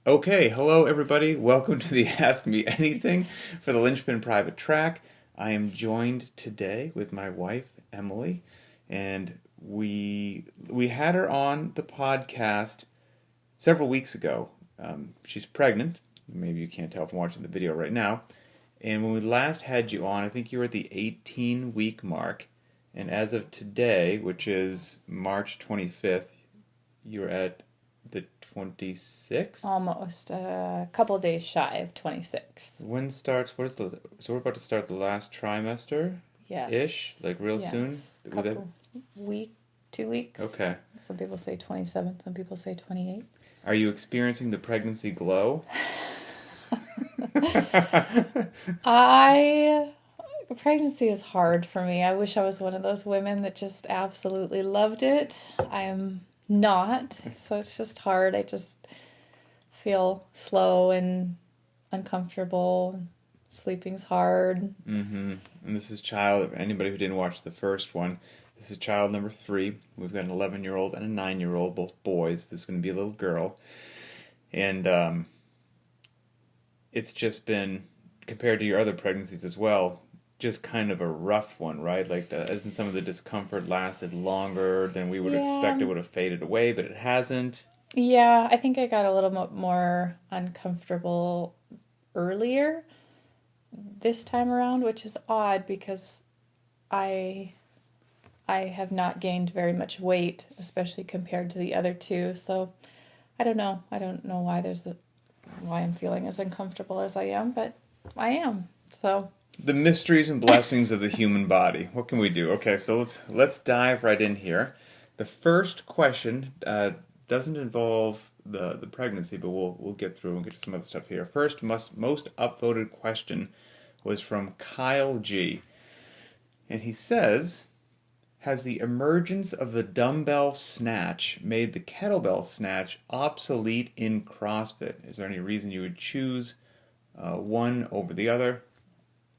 Okay, hello everybody. Welcome to the Ask Me Anything for the Linchpin Private Track. I am joined today with my wife Emily, and we had her on the podcast several weeks ago. She's pregnant. Maybe you can't tell from watching the video right now. And when we last had you on, I think you were at the 18-week mark, and as of today, which is March 25th, you're at the 26th. Almost a couple days shy of 26. When starts? So we're about to start the last trimester ish, Yes. like real soon. Yes. With it. Couple week, 2 weeks. Okay. Some people say 27, some people say 28. Are you experiencing the pregnancy glow? I Pregnancy is hard for me. I wish I was one of those women that just absolutely loved it. I am not. So it's just hard. I just feel slow and uncomfortable. Sleeping's hard. Mm-hmm. And this is anybody who didn't watch the first one, this is child number 3. We've got an 11-year-old and a 9-year-old, both boys. This is going to be a little girl. And it's just been, compared to your other pregnancies as well, just kind of a rough one, right? Like, isn't some of the discomfort lasted longer than we would expect? It Yeah. would have faded away, but it hasn't. Yeah, I think I got a little more uncomfortable earlier this time around, which is odd because I I have not gained very much weight, especially compared to the other two. So I don't know. I don't know why I'm feeling as uncomfortable as I am, but I am. So The mysteries and blessings of the human body. What can we do? Okay, so let's dive right in here. The first question doesn't involve the pregnancy, but we'll get through and get to some other stuff here. First, most upvoted question was from Kyle G, and he says, "Has the emergence of the dumbbell snatch made the kettlebell snatch obsolete in CrossFit? Is there any reason you would choose one over the other?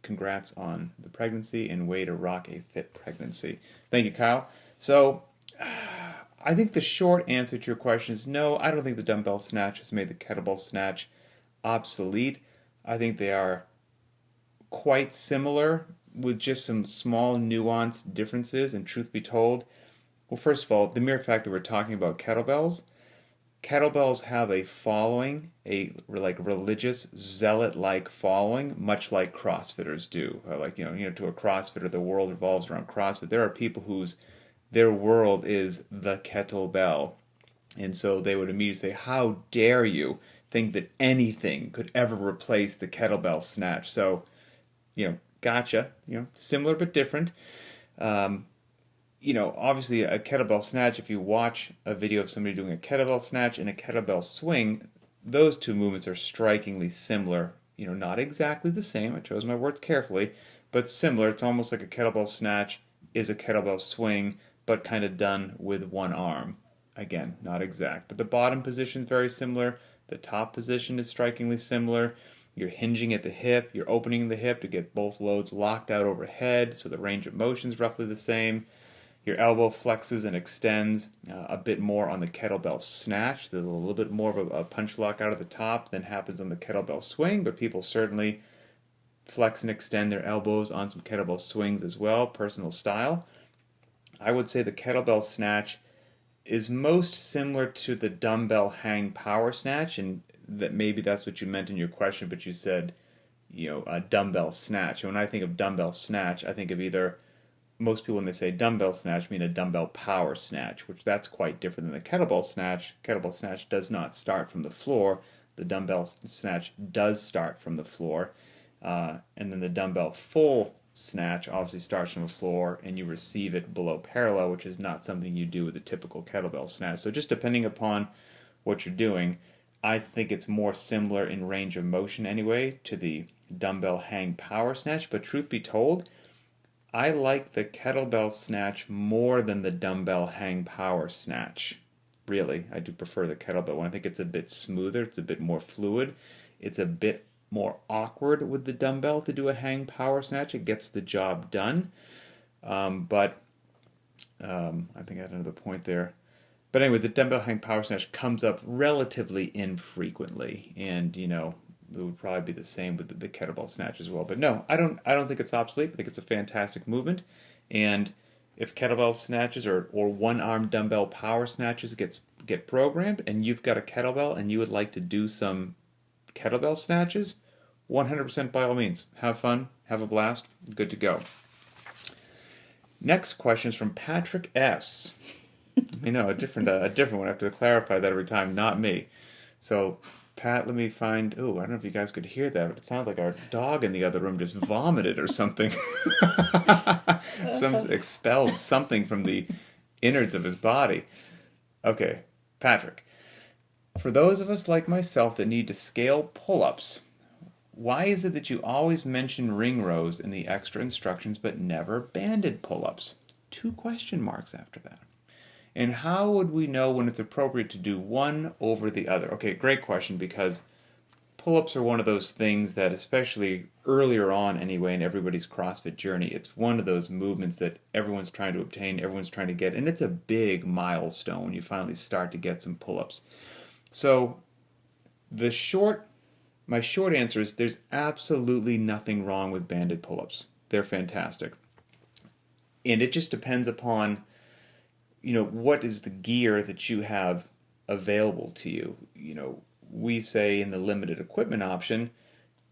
Congrats on the pregnancy and way to rock a fit pregnancy." Thank you, Kyle. So, I think the short answer to your question is no, I don't think the dumbbell snatch has made the kettlebell snatch obsolete. I think they are quite similar with just some small nuanced differences. And truth be told, well, first of all, the mere fact that we're talking about kettlebells have a following, a like religious zealot-like following, much like CrossFitters do. Like to a CrossFitter, the world revolves around CrossFit. There are people whose their world is the kettlebell, and so they would immediately say, "How dare you think that anything could ever replace the kettlebell snatch?" So, gotcha. Similar but different. Um, Obviously a kettlebell snatch, if you watch a video of somebody doing a kettlebell snatch and a kettlebell swing, those two movements are strikingly similar. Not exactly the same. I chose my words carefully, but similar. It's almost like a kettlebell snatch is a kettlebell swing, but kind of done with one arm. Again, not exact. But the bottom position is very similar. The top position is strikingly similar. You're hinging at the hip. You're opening the hip to get both loads locked out overhead, so the range of motion is roughly the same. Your elbow flexes and extends a bit more on the kettlebell snatch. There's a little bit more of a punch lock out of the top than happens on the kettlebell swing, but people certainly flex and extend their elbows on some kettlebell swings as well, personal style. I would say the kettlebell snatch is most similar to the dumbbell hang power snatch, and that maybe that's what you meant in your question, but you said, a dumbbell snatch. And when I think of dumbbell snatch, I think of either, most people when they say dumbbell snatch mean a dumbbell power snatch, which that's quite different than the kettlebell snatch. Kettlebell snatch does not start from the floor. The dumbbell snatch does start from the floor. And then the dumbbell full snatch obviously starts from the floor and you receive it below parallel, which is not something you do with a typical kettlebell snatch. So just depending upon what you're doing, I think it's more similar in range of motion anyway to the dumbbell hang power snatch. But truth be told, I like the kettlebell snatch more than the dumbbell hang power snatch. Really, I do prefer the kettlebell one. I think it's a bit smoother, it's a bit more fluid, it's a bit more awkward with the dumbbell to do a hang power snatch. It gets the job done. But I think I had another point there. But anyway, the dumbbell hang power snatch comes up relatively infrequently, and it would probably be the same with the kettlebell snatch as well. But no, I don't think it's obsolete. I think it's a fantastic movement, and if kettlebell snatches or one arm dumbbell power snatches get programmed, and you've got a kettlebell and you would like to do some kettlebell snatches, 100% by all means, have fun, have a blast, good to go. Next question is from Patrick S. A different one. I have to clarify that every time, not me. So, Pat, let me find. Oh, I don't know if you guys could hear that, but it sounds like our dog in the other room just vomited or something. Expelled something from the innards of his body. Okay, Patrick. For those of us like myself that need to scale pull-ups, why is it that you always mention ring rows in the extra instructions but never banded pull-ups? 2 question marks after that. And how would we know when it's appropriate to do one over the other? Okay, great question, because pull-ups are one of those things that, especially earlier on anyway in everybody's CrossFit journey, it's one of those movements that everyone's trying to obtain, everyone's trying to get, and it's a big milestone when you finally start to get some pull-ups. So my short answer is there's absolutely nothing wrong with banded pull-ups. They're fantastic. And it just depends upon what is the gear that you have available to you. We say in the limited equipment option,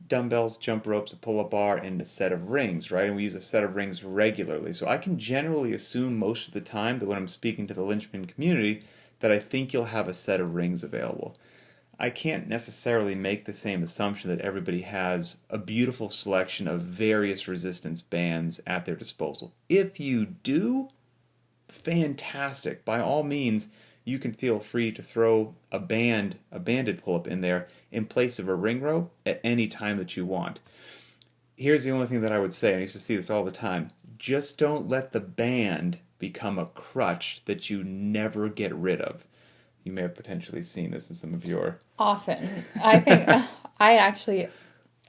dumbbells, jump ropes, a pull-up bar, and a set of rings, right? And we use a set of rings regularly. So I can generally assume most of the time that when I'm speaking to the Linchpin community that I think you'll have a set of rings available. I can't necessarily make the same assumption that everybody has a beautiful selection of various resistance bands at their disposal. If you do, fantastic. By all means, you can feel free to throw a banded pull-up in there in place of a ring row at any time that you want. Here's the only thing that I would say, I used to see this all the time, just don't let the band become a crutch that you never get rid of. You may have potentially seen this in some of your... Often. I think,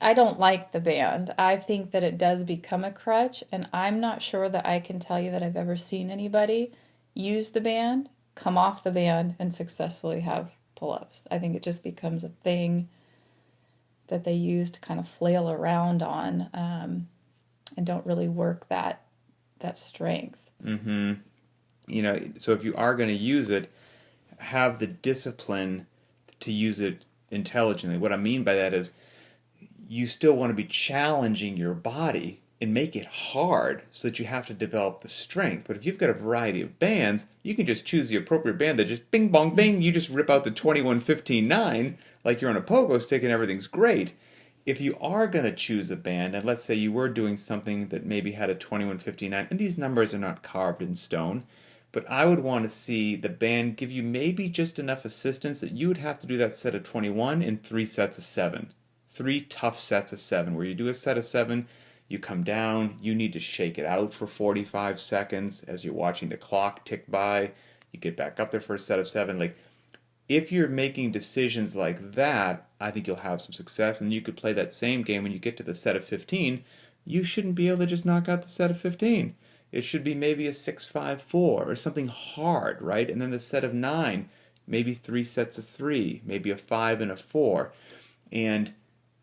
I don't like the band. I think that it does become a crutch, and I'm not sure that I can tell you that I've ever seen anybody use the band, come off the band, and successfully have pull-ups. I think it just becomes a thing that they use to kind of flail around on, and don't really work that strength. Mm-hmm. So if you are going to use it, have the discipline to use it intelligently. What I mean by that is you still want to be challenging your body and make it hard so that you have to develop the strength. But if you've got a variety of bands, you can just choose the appropriate band that just bing, bong, bing, you just rip out the 21-15-9 like you're on a pogo stick and everything's great. If you are going to choose a band, and let's say you were doing something that maybe had a 21-15-9, and these numbers are not carved in stone, but I would want to see the band give you maybe just enough assistance that you would have to do that set of 21 in 3 sets of 7. 3 tough sets of 7, where you do a set of 7, you come down, you need to shake it out for 45 seconds as you're watching the clock tick by, you get back up there for a set of 7. Like, if you're making decisions like that, I think you'll have some success, and you could play that same game when you get to the set of 15. You shouldn't be able to just knock out the set of 15. It should be maybe a 6-5-4 or something hard, right? And then the set of 9, maybe 3 sets of 3, maybe a 5 and a 4. And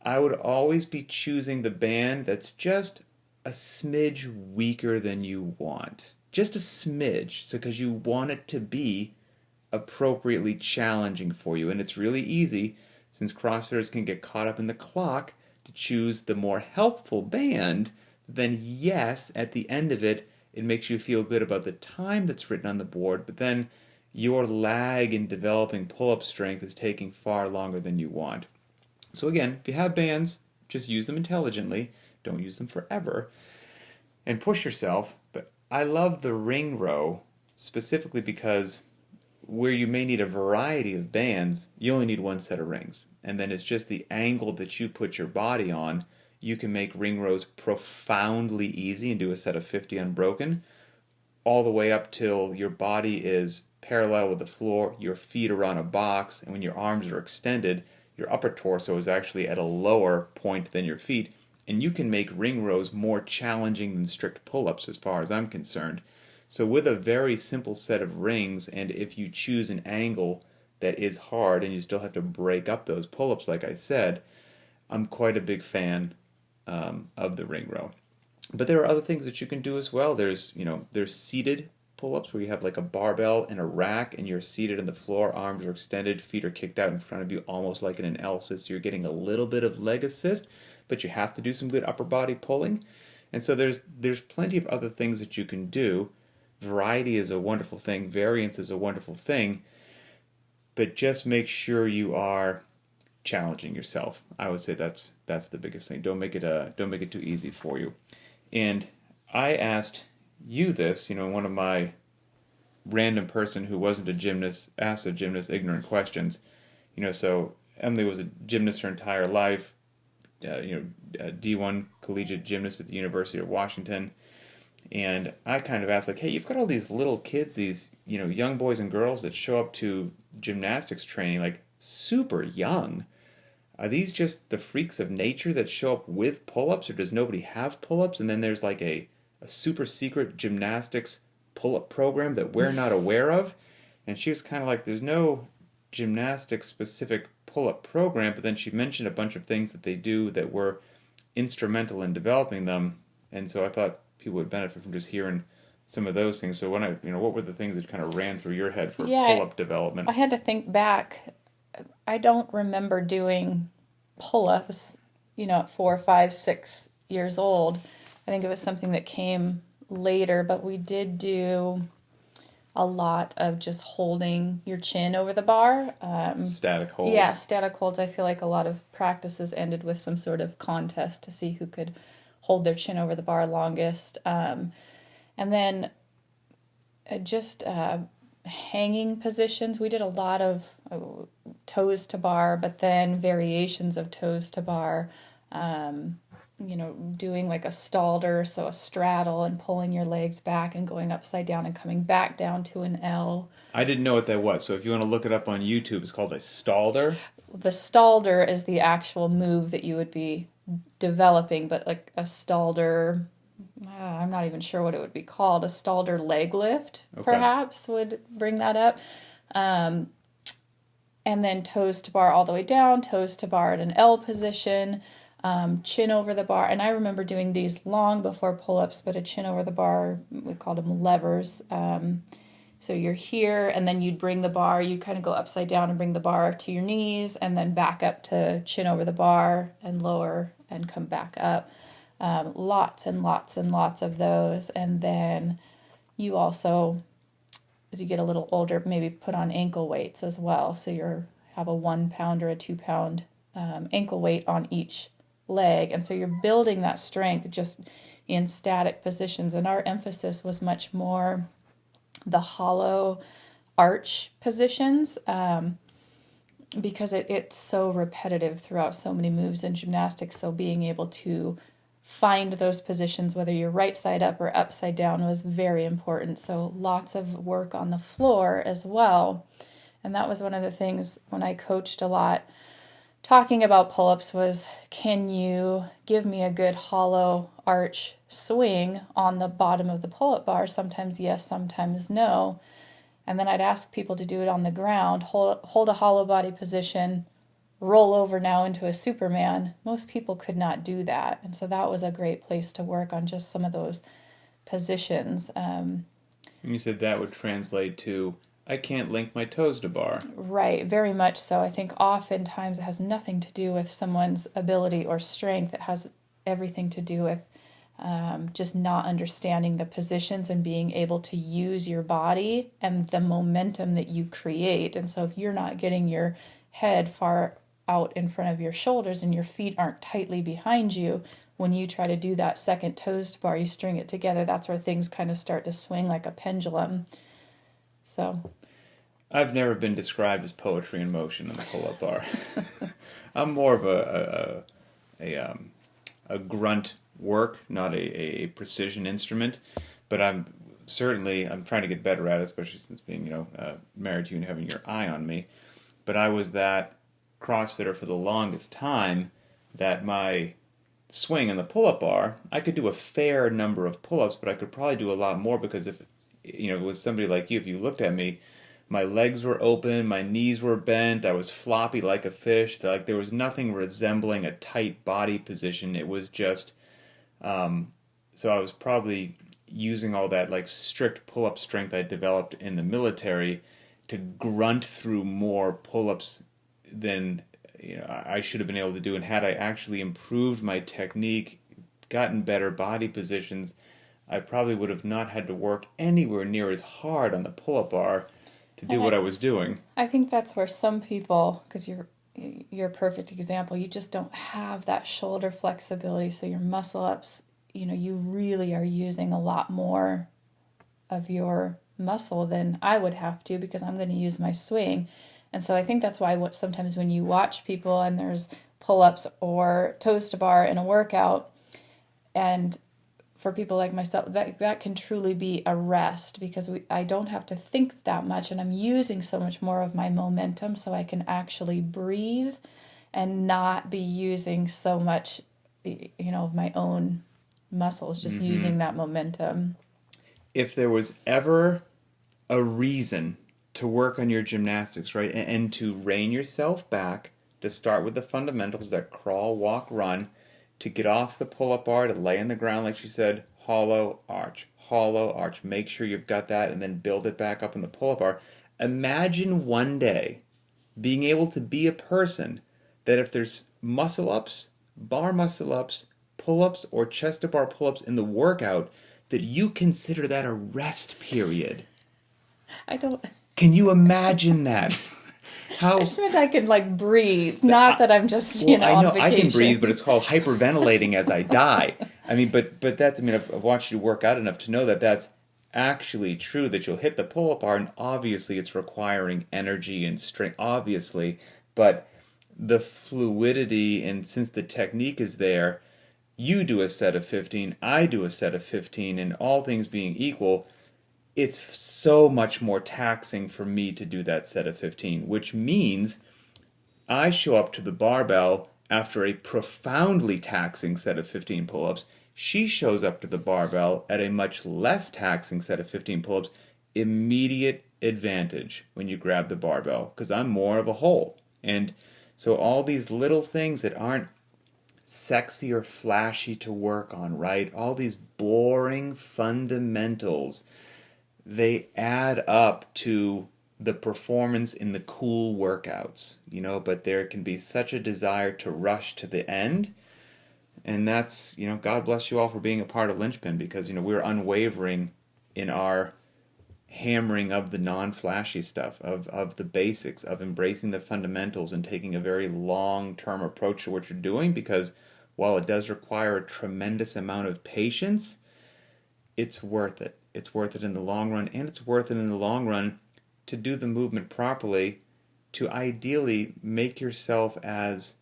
I would always be choosing the band that's just a smidge weaker than you want. Just a smidge, so because you want it to be appropriately challenging for you. And it's really easy, since CrossFitters can get caught up in the clock, to choose the more helpful band. Then yes, at the end of it, it makes you feel good about the time that's written on the board, but then your lag in developing pull-up strength is taking far longer than you want. So again, if you have bands, just use them intelligently. Don't use them forever. And push yourself. But I love the ring row specifically because where you may need a variety of bands, you only need 1 set of rings. And then it's just the angle that you put your body on. You can make ring rows profoundly easy and do a set of 50 unbroken, all the way up till your body is parallel with the floor, your feet are on a box, and when your arms are extended, your upper torso is actually at a lower point than your feet, and you can make ring rows more challenging than strict pull-ups as far as I'm concerned. So with a very simple set of rings, and if you choose an angle that is hard and you still have to break up those pull-ups, like I said, I'm quite a big fan of the ring row. But there are other things that you can do as well. There's seated pull-ups where you have like a barbell and a rack and you're seated on the floor, arms are extended, feet are kicked out in front of you, almost like in an L sit. So you're getting a little bit of leg assist, but you have to do some good upper body pulling. And so there's plenty of other things that you can do. Variety is a wonderful thing. Variance is a wonderful thing. But just make sure you are challenging yourself. I would say that's the biggest thing. Don't make it too easy for you. And I asked you this, one of my random person who wasn't a gymnast asked a gymnast ignorant questions. So Emily was a gymnast her entire life. D1 collegiate gymnast at the University of Washington. And I kind of asked, like, hey, you've got all these little kids, these, young boys and girls that show up to gymnastics training, like, super young. Are these just the freaks of nature that show up with pull-ups, or does nobody have pull-ups? And then there's like a super secret gymnastics pull-up program that we're not aware of? And she was kind of like, there's no gymnastics-specific pull-up program, but then she mentioned a bunch of things that they do that were instrumental in developing them. And so I thought people would benefit from just hearing some of those things. So what were the things that kind of ran through your head for pull-up development? I had to think back. I don't remember doing pull-ups, at 4, 5, 6 years old. I think it was something that came later, but we did do a lot of just holding your chin over the bar. Static holds. Yeah, static holds. I feel like a lot of practices ended with some sort of contest to see who could hold their chin over the bar longest. And then just hanging positions. We did a lot of toes to bar, but then variations of toes to bar. Doing like a stalder, so a straddle, and pulling your legs back and going upside down and coming back down to an L. I didn't know what that was, so if you want to look it up on YouTube, it's called a stalder. The stalder is the actual move that you would be developing, but like a stalder, I'm not even sure what it would be called. A stalder leg lift, perhaps, would bring that up. And then toes to bar all the way down, toes to bar at an L position, chin over the bar. And I remember doing these long before pull-ups, but a chin over the bar, we called them levers. So you're here, and then you'd bring the bar, you'd kind of go upside down and bring the bar to your knees, and then back up to chin over the bar and lower and come back up. Lots and lots and lots of those. And then you also, as you get a little older, maybe put on ankle weights as well. So you have a 1 pound or a 2 pound ankle weight on each leg. And so you're building that strength just in static positions. And our emphasis was much more the hollow arch positions, because it's so repetitive throughout so many moves in gymnastics. So being able to find those positions, whether you're right side up or upside down, was very important. So lots of work on the floor as well. And that was one of the things when I coached a lot, talking about pull-ups, was, can you give me a good hollow arch swing on the bottom of the pull-up bar? Sometimes yes, sometimes no. And then I'd ask people to do it on the ground, hold a hollow body position, roll over now into a Superman. Most people could not do that. And so that was a great place to work on just some of those positions. And you said that would translate to, I can't link my toes to bar. Right, very much so. I think oftentimes it has nothing to do with someone's ability or strength. It has everything to do with just not understanding the positions and being able to use your body and the momentum that you create. And so if you're not getting your head far out in front of your shoulders and your feet aren't tightly behind you, when you try to do that second toes to bar, you string it together, that's where things kind of start to swing like a pendulum. So I've never been described as poetry in motion on the pull-up bar. I'm more of a grunt work, not a precision instrument. But I'm trying to get better at it, especially since being married to you and having your eye on me. But I was that CrossFitter for the longest time that my swing on the pull-up bar, I could do a fair number of pull-ups, but I could probably do a lot more, because with somebody like you, if you looked at me, my legs were open, my knees were bent, I was floppy like a fish. Like there was nothing resembling a tight body position. It was just, so I was probably using all that like strict pull-up strength I developed in the military to grunt through more pull-ups than I should have been able to do. And had I actually improved my technique, gotten better body positions, I probably would have not had to work anywhere near as hard on the pull-up bar to do And what I was doing. I think that's where some people, because you're a perfect example, you just don't have that shoulder flexibility, so your muscle ups, you really are using a lot more of your muscle than I would have to, because I'm going to use my swing. And so I think that's why sometimes when you watch people and there's pull-ups or toes to bar in a workout, and for people like myself, that can truly be a rest, because I don't have to think that much, and I'm using so much more of my momentum, so I can actually breathe and not be using so much, of my own muscles, just using that momentum. If there was ever a reason to work on your gymnastics, right, and to rein yourself back, to start with the fundamentals, that crawl, walk, run, to get off the pull-up bar, to lay on the ground, like she said, hollow arch, make sure you've got that, and then build it back up in the pull-up bar. Imagine one day being able to be a person that if there's muscle-ups, bar muscle-ups, pull-ups, or chest-to-bar pull-ups in the workout, that you consider that a rest period. I don't... Can you imagine that? How, I just meant I can breathe, not that I'm just I know on vacation. I can breathe, but it's called hyperventilating as I die. I mean, but that's, I've watched you work out enough to know that that's actually true, that you'll hit the pull-up bar, and obviously it's requiring energy and strength, obviously, but the fluidity, and since the technique is there, you do a set of 15, I do a set of 15, and all things being equal, it's so much more taxing for me to do that set of 15, which means I show up to the barbell after a profoundly taxing set of 15 pull-ups. She shows up to the barbell at a much less taxing set of 15 pull-ups. Immediate advantage when you grab the barbell, because I'm more of a whole. And so all these little things that aren't sexy or flashy to work on, right? All these boring fundamentals, they add up to the performance in the cool workouts, but there can be such a desire to rush to the end. And that's, God bless you all for being a part of Linchpin, because, we're unwavering in our hammering of the non-flashy stuff, of the basics, of embracing the fundamentals and taking a very long-term approach to what you're doing, because while it does require a tremendous amount of patience, it's worth it. It's worth it in the long run, and it's worth it in the long run to do the movement properly, to ideally make yourself as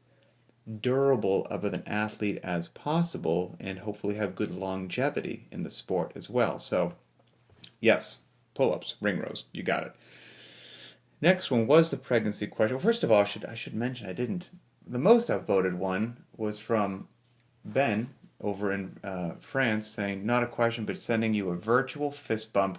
durable of an athlete as possible, and hopefully have good longevity in the sport as well. So, yes, pull-ups, ring rows, you got it. Next one was the pregnancy question. Well, first of all, I should mention, I didn't. The most upvoted one was from Ben over in France, saying, not a question, but sending you a virtual fist bump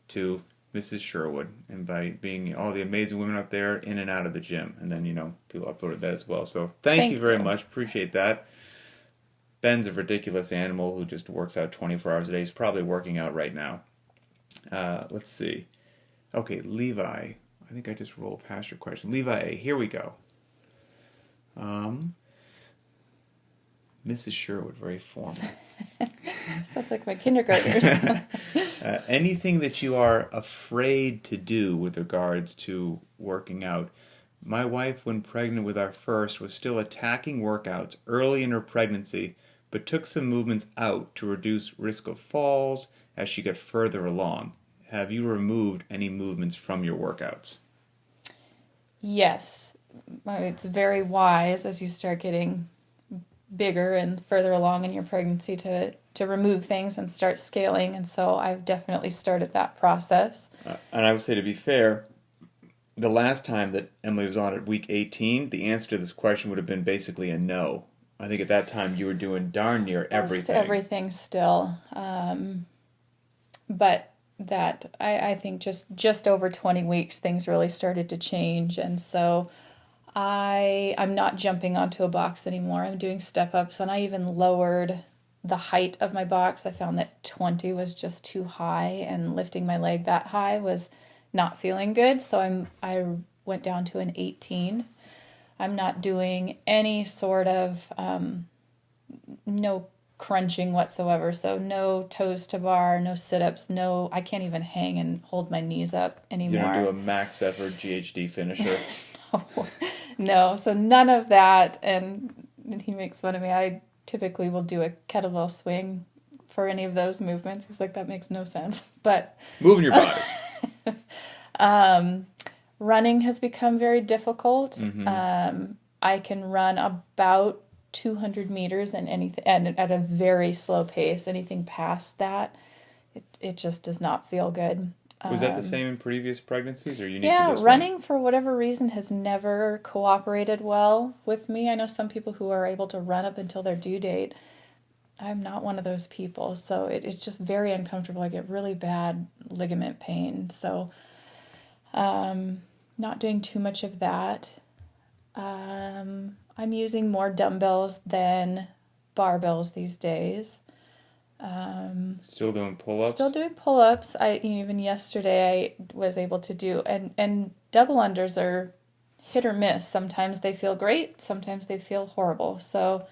to Mrs. Sherwood, and by being all the amazing women out there in and out of the gym. And then, people upvoted that as well. So thank you very much. Appreciate that. Ben's a ridiculous animal who just works out 24 hours a day. He's probably working out right now. Let's see. Okay, Levi. I think I just rolled past your question. Levi A, here we go. Mrs. Sherwood, very formal. Sounds like my kindergartners. Anything that you are afraid to do with regards to working out? My wife, when pregnant with our first, was still attacking workouts early in her pregnancy, but took some movements out to reduce risk of falls as she got further along. Have you removed any movements from your workouts? Yes. It's very wise as you start getting bigger and further along in your pregnancy to remove things and start scaling. And so I've definitely started that process. And I would say, to be fair, the last time that Emily was on at week 18, the answer to this question would have been basically a no. I think at that time you were doing darn near everything. Most everything still. But that I think just over 20 weeks things really started to change, and so I'm not jumping onto a box anymore. I'm doing step ups, and I even lowered the height of my box. I found that 20 was just too high, and lifting my leg that high was not feeling good. So I went down to an 18. I'm not doing any sort of no crunching whatsoever. So no toes to bar, no sit-ups, no, I can't even hang and hold my knees up anymore. You don't do a max effort GHD finisher. No, so none of that. And he makes fun of me. I typically will do a kettlebell swing for any of those movements. He's like, that makes no sense. But moving your body. Running has become very difficult. I can run about 200 meters and anything, and at a very slow pace. Anything past that, it just does not feel good. Was that the same in previous pregnancies, or unique Yeah, to this running one? for whatever reason has never cooperated well with me. I know some people who are able to run up until their due date. I'm not one of those people, so it's just very uncomfortable. I get really bad ligament pain, so not doing too much of that. I'm using more dumbbells than barbells these days. Still doing pull-ups? Still doing pull-ups. Even yesterday I was able to do, and double unders are hit or miss. Sometimes they feel great, sometimes they feel horrible. So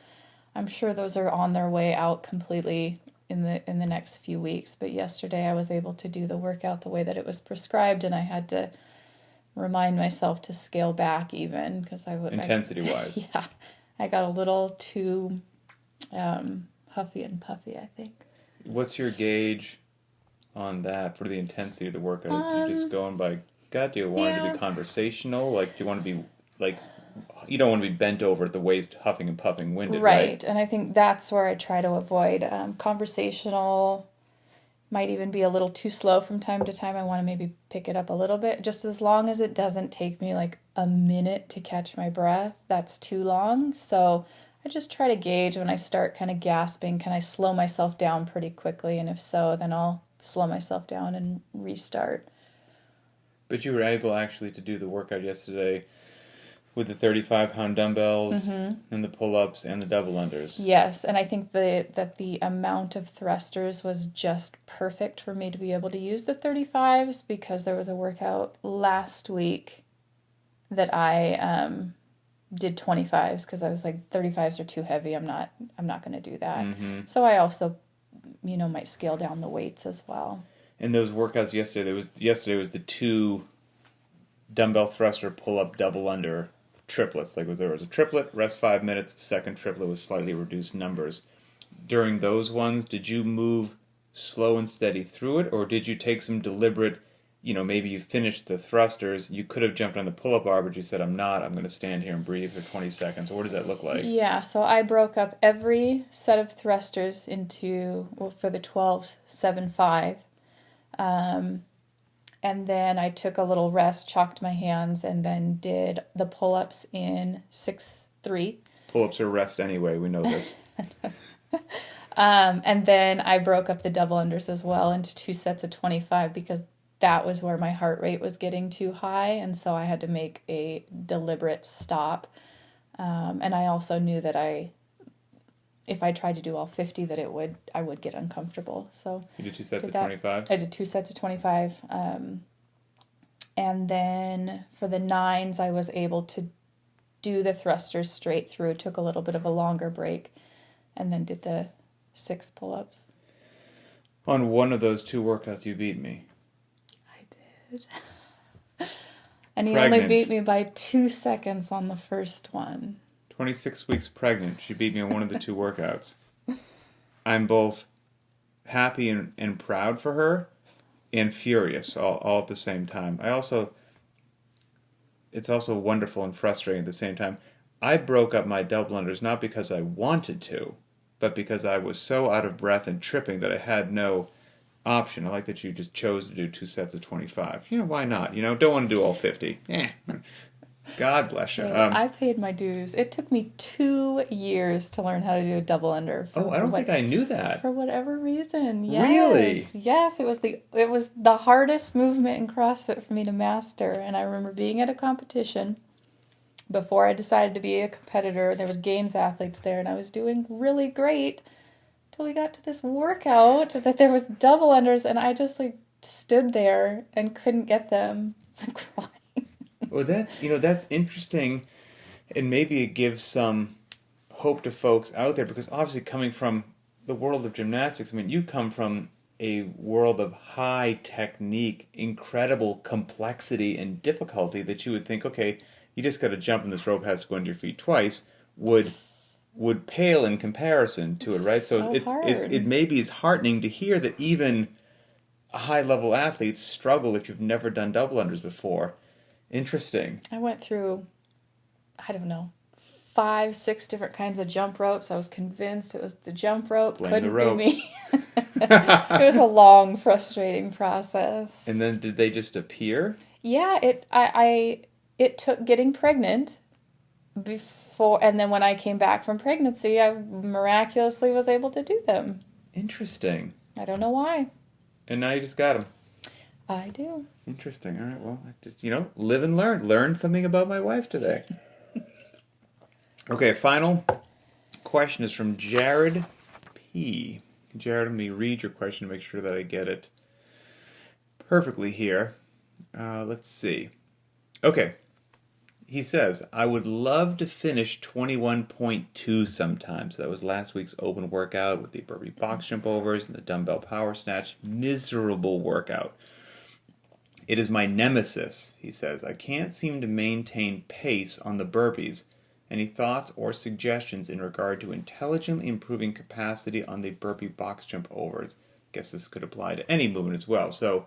I'm sure those are on their way out completely in the next few weeks. But yesterday I was able to do the workout the way that it was prescribed, and I had to remind myself to scale back even because intensity-wise. Yeah, I got a little too huffy and puffy, I think. What's your gauge on that for the intensity of the workout? Are you just going by gut? Do you want it to be conversational? Like, do you want to be, like, you don't want to be bent over at the waist, huffing and puffing, winded, right? And I think that's where I try to avoid. Conversational might even be a little too slow from time to time. I want to maybe pick it up a little bit, just as long as it doesn't take me like a minute to catch my breath. That's too long. So I just try to gauge when I start kind of gasping, can I slow myself down pretty quickly? And if so, then I'll slow myself down and restart. But you were able actually to do the workout yesterday with the 35-pound dumbbells and the pull-ups and the double unders. Yes, and I think that the amount of thrusters was just perfect for me to be able to use the 35s, because there was a workout last week that I did 25s because I was like, 35s are too heavy. I'm not going to do that. So I also, might scale down the weights as well. And those workouts yesterday was the 2 dumbbell thruster pull-up double under triplets. Like, there was a triplet, rest 5 minutes, second triplet with slightly reduced numbers. During those ones, did you move slow and steady through it, or did you take some deliberate, maybe you finished the thrusters, you could have jumped on the pull-up bar, but you said, I'm going to stand here and breathe for 20 seconds. What does that look like? Yeah, so I broke up every set of thrusters into, for the 12s, 7-5. And then I took a little rest, chalked my hands, and then did the pull-ups in 6-3. Pull-ups are rest anyway, we know this. And then I broke up the double unders as well into 2 sets of 25, because that was where my heart rate was getting too high, and so I had to make a deliberate stop. And I also knew that if I tried to do all 50, that I would get uncomfortable. So you did 2 sets of 25? I did 2 sets of 25. And then for the 9s, I was able to do the thrusters straight through, took a little bit of a longer break, and then did the 6 pull-ups. On one of those 2 workouts, you beat me. I did. And he only beat me by 2 seconds on the first one. 26 weeks pregnant. She beat me on one of the 2 workouts. I'm both happy and proud for her and furious all at the same time. It's also wonderful and frustrating at the same time. I broke up my double unders not because I wanted to, but because I was so out of breath and tripping that I had no option. I like that you just chose to do 2 sets of 25. Why not? Don't want to do all 50. God bless you. Hey, I paid my dues. It took me 2 years to learn how to do a double under Oh, I don't think I knew that. for whatever reason. Really? Yes, it was the hardest movement in CrossFit for me to master. And I remember being at a competition before I decided to be a competitor. There was games athletes there, and I was doing really great till we got to this workout that there was double unders, and I just like stood there and couldn't get them. I was crying. Well, that's interesting, and maybe it gives some hope to folks out there because obviously coming from the world of gymnastics, I mean, you come from a world of high technique, incredible complexity and difficulty that you would think, okay, you just got to jump and this rope has to go under your feet twice, would pale in comparison to it, right? So So hard. it maybe is heartening to hear that even high level athletes struggle if you've never done double unders before. Interesting. I went through, I don't know, 5, 6 different kinds of jump ropes. I was convinced it was the jump rope. Blame the Couldn't rope. be me. It was a long, frustrating process. And then did they just appear? Yeah, it took getting pregnant before, and then when I came back from pregnancy, I miraculously was able to do them. Interesting. I don't know why. And now you just got them. I do. Interesting. All right. Well, I just, live and learn. Learn something about my wife today. Okay, final question is from Jared P. Jared, let me read your question to make sure that I get it perfectly here. Let's see. Okay. He says, I would love to finish 21.2 sometime. So that was last week's open workout with the burpee box jump overs and the dumbbell power snatch. Miserable workout. It is my nemesis, he says. I can't seem to maintain pace on the burpees. Any thoughts or suggestions in regard to intelligently improving capacity on the burpee box jump overs? Guess this could apply to any movement as well. So,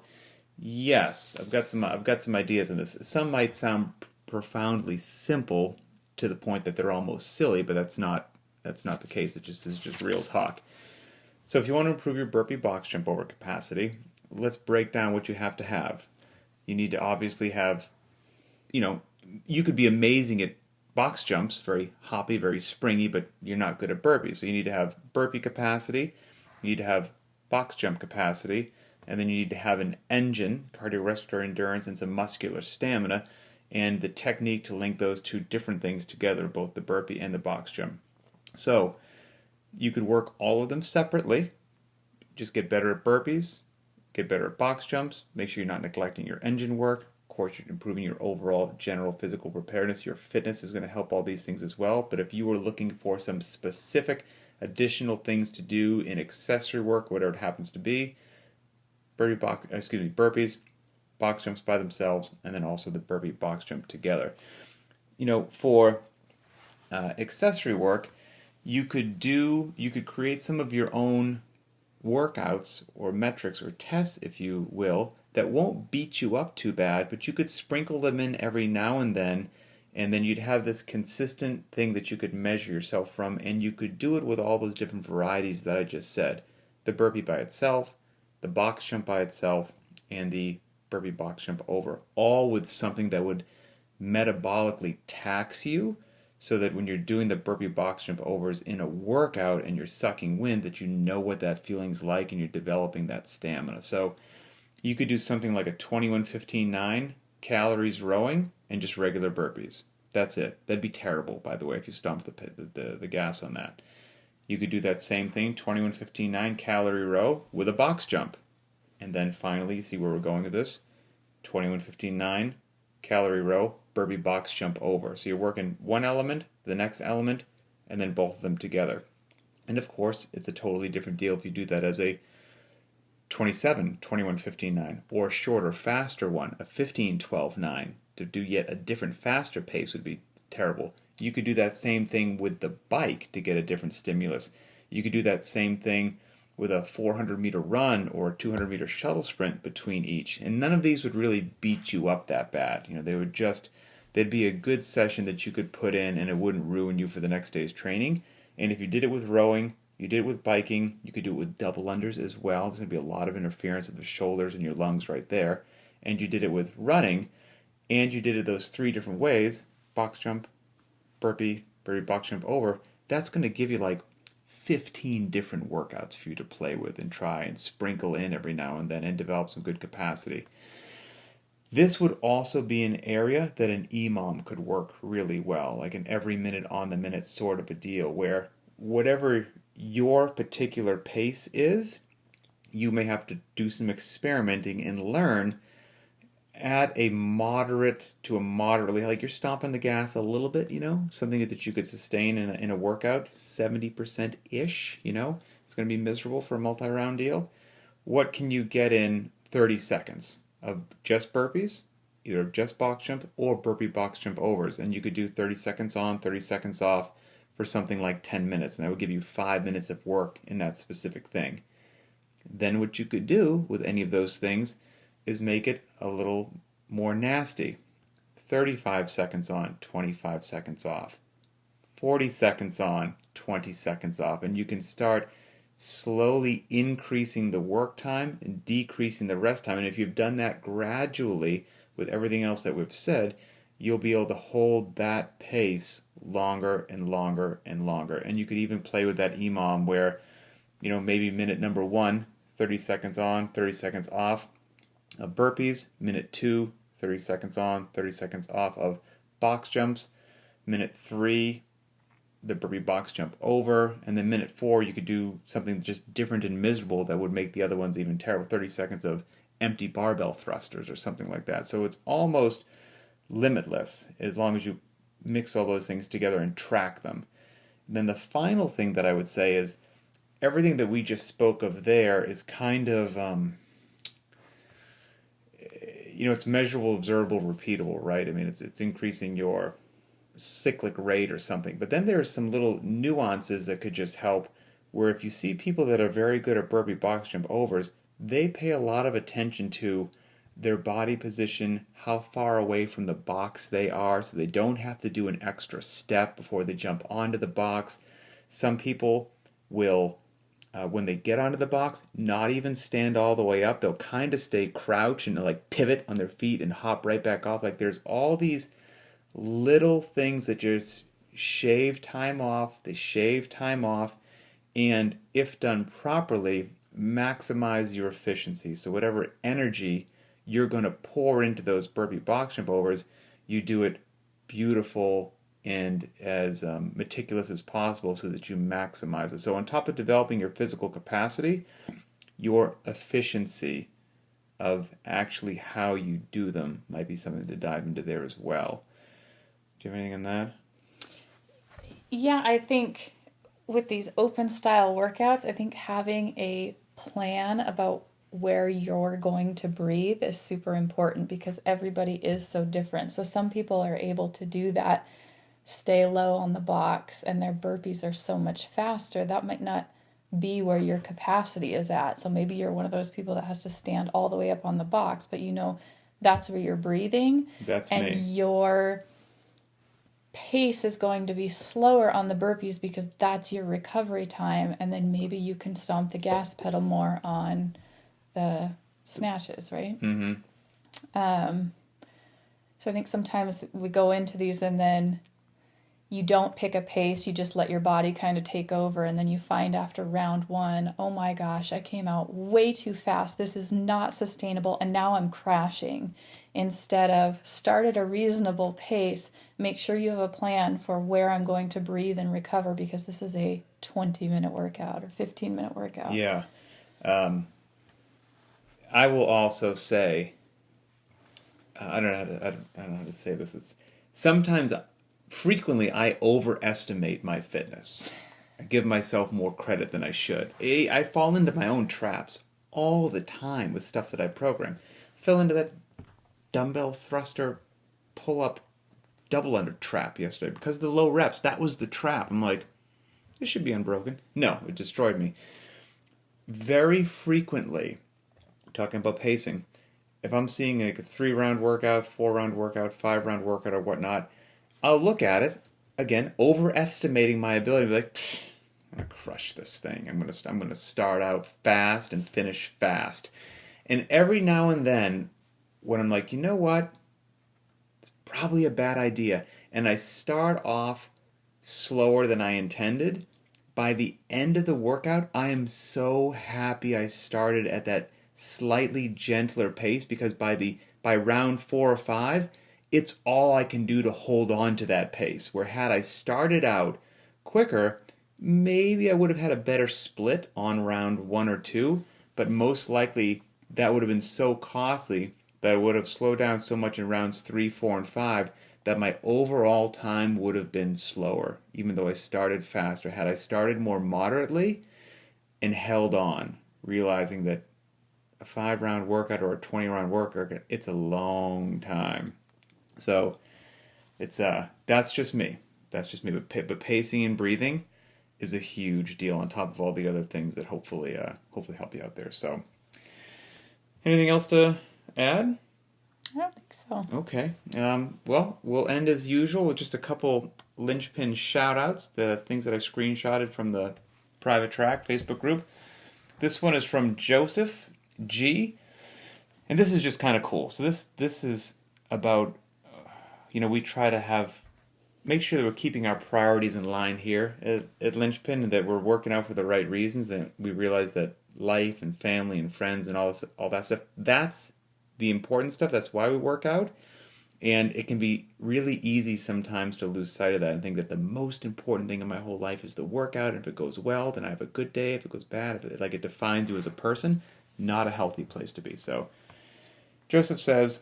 yes, I've got some ideas on this. Some might sound profoundly simple to the point that they're almost silly, but that's not the case. It just is just real talk. So, if you want to improve your burpee box jump over capacity, let's break down what you have to have. You need to obviously have, you could be amazing at box jumps, very hoppy, very springy, but you're not good at burpees. So you need to have burpee capacity, you need to have box jump capacity, and then you need to have an engine, cardiorespiratory endurance, and some muscular stamina, and the technique to link those two different things together, both the burpee and the box jump. So you could work all of them separately, just get better at burpees, get better at box jumps, make sure you're not neglecting your engine work. Of course, you're improving your overall general physical preparedness. Your fitness is going to help all these things as well. But if you were looking for some specific additional things to do in accessory work, whatever it happens to be, burpees, box jumps by themselves, and then also the burpee box jump together. For accessory work, you could create some of your own workouts or metrics or tests, if you will, that won't beat you up too bad, but you could sprinkle them in every now and then you'd have this consistent thing that you could measure yourself from, and you could do it with all those different varieties that I just said. The burpee by itself, the box jump by itself, and the burpee box jump over, all with something that would metabolically tax you, so that when you're doing the burpee box jump overs in a workout and you're sucking wind, that you know what that feeling's like and you're developing that stamina. So you could do something like a 21-15-9 calories rowing and just regular burpees. That's it. That'd be terrible, by the way, if you stomp the gas on that. You could do that same thing, 21-15-9 calorie row with a box jump. And then finally, you see where we're going with this, 21-15-9 calorie row, burpee box jump over. So you're working one element, the next element, and then both of them together. And of course, it's a totally different deal if you do that as a 21-15-9, or a shorter, faster one, a 15-12-9. To do yet a different, faster pace would be terrible. You could do that same thing with the bike to get a different stimulus. You could do that same thing with a 400-meter run or a 200-meter shuttle sprint between each. And none of these would really beat you up that bad. They'd be a good session that you could put in and it wouldn't ruin you for the next day's training. And if you did it with rowing, you did it with biking, you could do it with double unders as well. There's going to be a lot of interference of the shoulders and your lungs right there. And you did it with running, and you did it those 3 different ways, box jump, burpee, burpee, box jump, over, that's going to give you like 15 different workouts for you to play with and try and sprinkle in every now and then and develop some good capacity. This would also be an area that an EMOM could work really well, like an every minute on the minute sort of a deal, where whatever your particular pace is, you may have to do some experimenting and learn at a moderate to a moderately, like you're stomping the gas a little bit, something that you could sustain in a workout, 70%-ish, it's going to be miserable for a multi-round deal. What can you get in 30 seconds of just burpees, either just box jump or burpee box jump overs? And you could do 30 seconds on, 30 seconds off for something like 10 minutes, and that would give you 5 minutes of work in that specific thing. Then what you could do with any of those things is make it a little more nasty. 35 seconds on, 25 seconds off. 40 seconds on, 20 seconds off. And you can start slowly increasing the work time and decreasing the rest time. And if you've done that gradually with everything else that we've said, you'll be able to hold that pace longer and longer and longer. And you could even play with that EMOM where, maybe minute number 1, 30 seconds on, 30 seconds off of burpees, minute 2, 30 seconds on, 30 seconds off of box jumps, minute 3, the burpee box jump over, and then minute 4 you could do something just different and miserable that would make the other ones even terrible, 30 seconds of empty barbell thrusters or something like that. So it's almost limitless as long as you mix all those things together and track them. And then the final thing that I would say is everything that we just spoke of there is kind of it's measurable, observable, repeatable, right? I mean, it's increasing your cyclic rate or something. But then there are some little nuances that could just help, where if you see people that are very good at burpee box jump overs, they pay a lot of attention to their body position, how far away from the box they are, so they don't have to do an extra step before they jump onto the box. Some people will, when they get onto the box, not even stand all the way up. They'll kind of stay crouched and like pivot on their feet and hop right back off. Like there's all these little things that just shave time off. They shave time off, and if done properly, maximize your efficiency. So whatever energy you're going to pour into those burpee box jump overs, you do it beautiful and as meticulous as possible so that you maximize it. So on top of developing your physical capacity, your efficiency of actually how you do them might be something to dive into there as well. Do you have anything on that? Yeah, I think with these open style workouts, I think having a plan about where you're going to breathe is super important because everybody is so different. So some people are able to do that, stay low on the box, and their burpees are so much faster. That might not be where your capacity is at. So maybe you're one of those people that has to stand all the way up on the box, but that's where you're breathing. That's and me. Your pace is going to be slower on the burpees because that's your recovery time, and then maybe you can stomp the gas pedal more on the snatches, right? Mm-hmm. So I think sometimes we go into these and then you don't pick a pace, you just let your body kind of take over, and then you find after round 1, oh my gosh, I came out way too fast, this is not sustainable, and now I'm crashing. Instead of start at a reasonable pace, make sure you have a plan for where I'm going to breathe and recover, because this is a 20-minute workout or 15-minute workout. Yeah. I will also say, I don't know how to say this. It's frequently I overestimate my fitness. I give myself more credit than I should. I fall into my own traps all the time with stuff that I program. I fell into that dumbbell thruster pull-up double under trap yesterday because of the low reps. That was the trap. I'm like, this should be unbroken. No, it destroyed me. Very frequently, talking about pacing, if I'm seeing like a 3-round workout, 4-round workout, 5-round workout or whatnot, I'll look at it, again, overestimating my ability to be like, I'm going to crush this thing. I'm going to start out fast and finish fast. And every now and then, when I'm like, you know what? probably a bad idea. And I start off slower than I intended. By the end of the workout, I am so happy I started at that slightly gentler pace, because by round 4 or 5, it's all I can do to hold on to that pace. Where had I started out quicker, maybe I would have had a better split on round 1 or 2, but most likely that would have been so costly that I would have slowed down so much in rounds 3, 4, and 5 that my overall time would have been slower, even though I started faster. Had I started more moderately and held on, realizing that a 5 round workout or a 20 round workout, it's a long time. So it's that's just me. That's just me. But pacing and breathing is a huge deal on top of all the other things that hopefully help you out there. So, anything else to add? I don't think so. Okay. Well, we'll end as usual with just a couple Linchpin shout-outs, the things that I screenshotted from the private track Facebook group. This one is from Joseph G. And this is just kind of cool. So this is about, we try to make sure that we're keeping our priorities in line here at Linchpin, and that we're working out for the right reasons, and we realize that life and family and friends and all that stuff, that's the important stuff. That's why we work out. And it can be really easy sometimes to lose sight of that and think that the most important thing in my whole life is the workout. And if it goes well, then I have a good day. If it goes bad, it defines you as a person, not a healthy place to be. So Joseph says,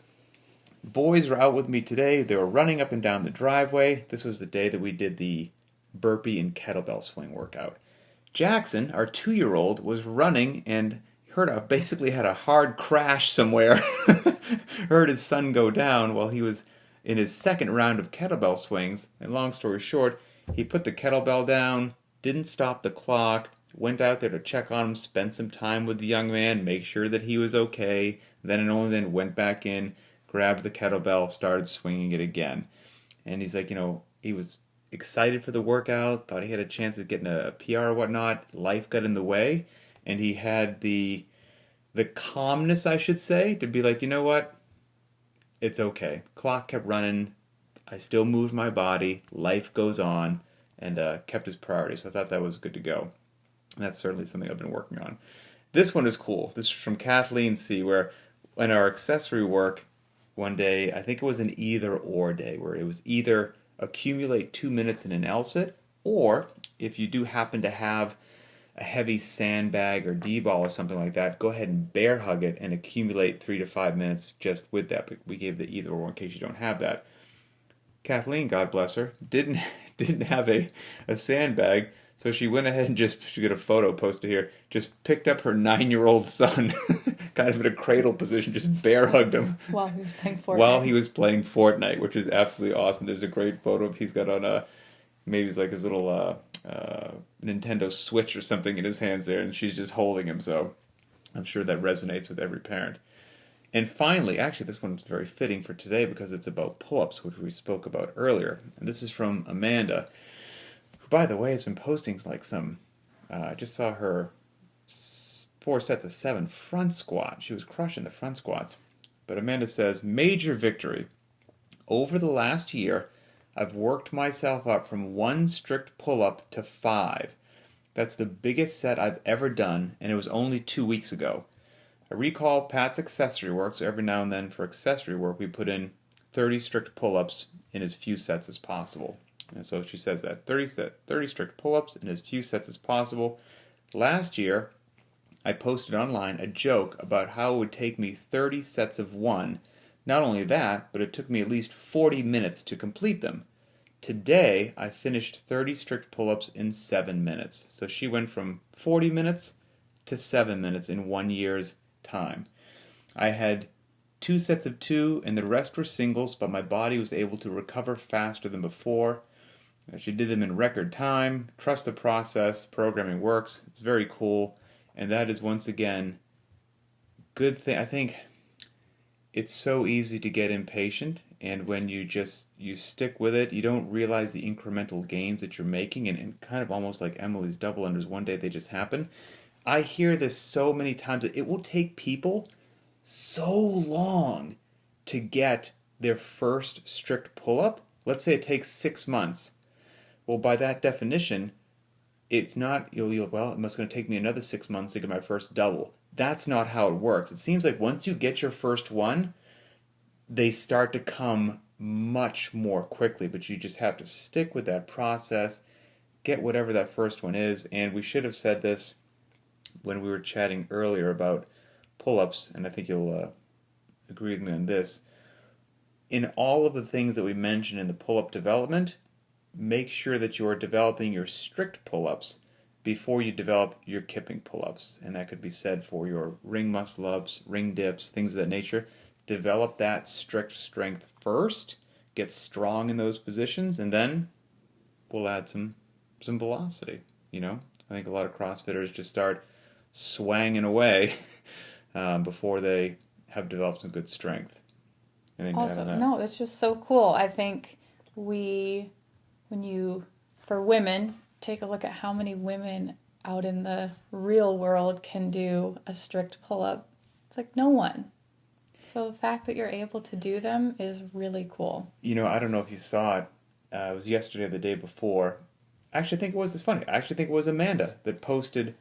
the boys were out with me today. They were running up and down the driveway. This was the day that we did the burpee and kettlebell swing workout. Jackson, our 2-year-old, was running and basically had a hard crash somewhere. Heard his son go down while he was in his second round of kettlebell swings. And long story short, he put the kettlebell down, didn't stop the clock, went out there to check on him, spent some time with the young man, make sure that he was okay, then and only then went back in, grabbed the kettlebell, started swinging it again. And he's like, he was excited for the workout, thought he had a chance of getting a PR or whatnot. Life got in the way, and he had the calmness, I should say, to be like, you know what? It's okay. Clock kept running. I still moved my body. Life goes on, and kept his priorities. So I thought that was good to go. And that's certainly something I've been working on. This one is cool. This is from Kathleen C., where in our accessory work one day, I think it was an either-or day, where it was either accumulate 2 minutes in an L-sit, or if you do happen to have a heavy sandbag or D-ball or something like that, go ahead and bear hug it and accumulate 3 to 5 minutes just with that. But we gave the either or in case you don't have that. Kathleen, God bless her, didn't have a sandbag, so she went ahead and she got a photo posted here, just picked up her 9-year-old son, kind of in a cradle position, just bear hugged him. While he was playing Fortnite. Which is absolutely awesome. There's a great photo of he's got on maybe it's like his little Nintendo Switch or something in his hands there, and she's just holding him, so I'm sure that resonates with every parent. And finally, actually this one's very fitting for today because it's about pull-ups, which we spoke about earlier. And this is from Amanda, who, by the way, has been posting like I just saw her 4 sets of 7 front squat. She was crushing the front squats. But Amanda says, major victory. Over the last year, I've worked myself up from 1 strict pull-up to 5. That's the biggest set I've ever done, and it was only 2 weeks ago. I recall Pat's accessory work, so every now and then for accessory work, we put in 30 strict pull-ups in as few sets as possible. And so she says that 30 strict pull-ups in as few sets as possible. Last year, I posted online a joke about how it would take me 30 sets of 1. Not only that, but it took me at least 40 minutes to complete them. Today, I finished 30 strict pull-ups in 7 minutes. So she went from 40 minutes to 7 minutes in 1 year's time. I had 2 sets of 2, and the rest were singles, but my body was able to recover faster than before. She did them in record time. Trust the process. Programming works. It's very cool. And that is, once again, good thing. I think it's so easy to get impatient, and when you stick with it, you don't realize the incremental gains that you're making, and kind of almost like Emily's double unders, one day they just happen. I hear this so many times that it will take people so long to get their first strict pull-up, let's say it takes 6 months. Well, by that definition, it's not, well, it must going to take me another 6 months to get my first double. That's not how it works. It seems like once you get your first one, they start to come much more quickly, but you just have to stick with that process, get whatever that first one is. And we should have said this when we were chatting earlier about pull-ups, and I think you'll agree with me on this. In all of the things that we mentioned in the pull-up development, make sure that you are developing your strict pull-ups before you develop your kipping pull-ups. And that could be said for your ring muscle-ups, ring dips, things of that nature. Develop that strict strength first, get strong in those positions, and then we'll add some velocity. I think a lot of CrossFitters just start swanging away before they have developed some good strength. Awesome. No, it's just so cool. I think for women, take a look at how many women out in the real world can do a strict pull-up. It's like no one. So the fact that you're able to do them is really cool. I don't know if you saw it. It was yesterday or the day before. It's funny. I actually think it was Amanda that posted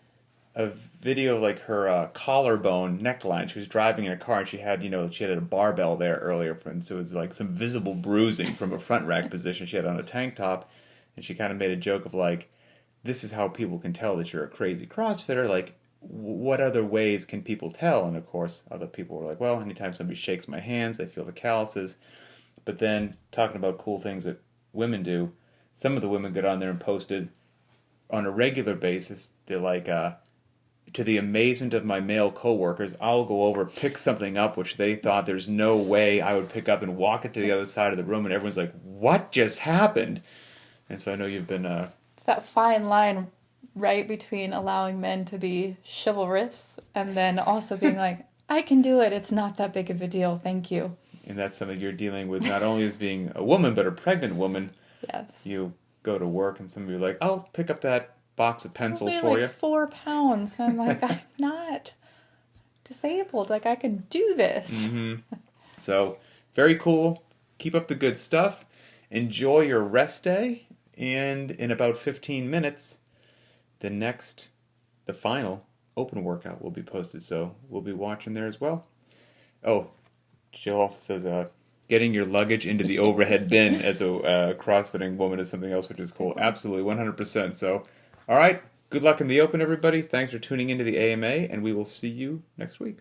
a video of like her collarbone neckline. She was driving in a car and she had a barbell there earlier, and so it was like some visible bruising from a front rack position she had on a tank top, and she kind of made a joke of like, this is how people can tell that you're a crazy CrossFitter. Like, what other ways can people tell? And of course, other people were like, well, anytime somebody shakes my hands, they feel the calluses. But then talking about cool things that women do, some of the women got on there and posted on a regular basis. They're like, to the amazement of my male coworkers, I'll go over, pick something up which they thought there's no way I would pick up and walk it to the other side of the room, and everyone's like, what just happened? And so I know you've been... It's that fine line, right, between allowing men to be chivalrous and then also being like, I can do it, it's not that big of a deal, thank you. And that's something you're dealing with not only as being a woman, but a pregnant woman. Yes. You go to work and somebody like, I'll pick up that box of pencils for like you. 4 pounds. And I'm like, I'm not disabled. Like, I can do this. Mm-hmm. So, very cool. Keep up the good stuff. Enjoy your rest day. And in about 15 minutes, the final open workout will be posted. So, we'll be watching there as well. Oh, Jill also says, getting your luggage into the overhead bin as a CrossFitting woman is something else, which is cool. Absolutely, 100%. So, all right, good luck in the open, everybody. Thanks for tuning into the AMA, and we will see you next week.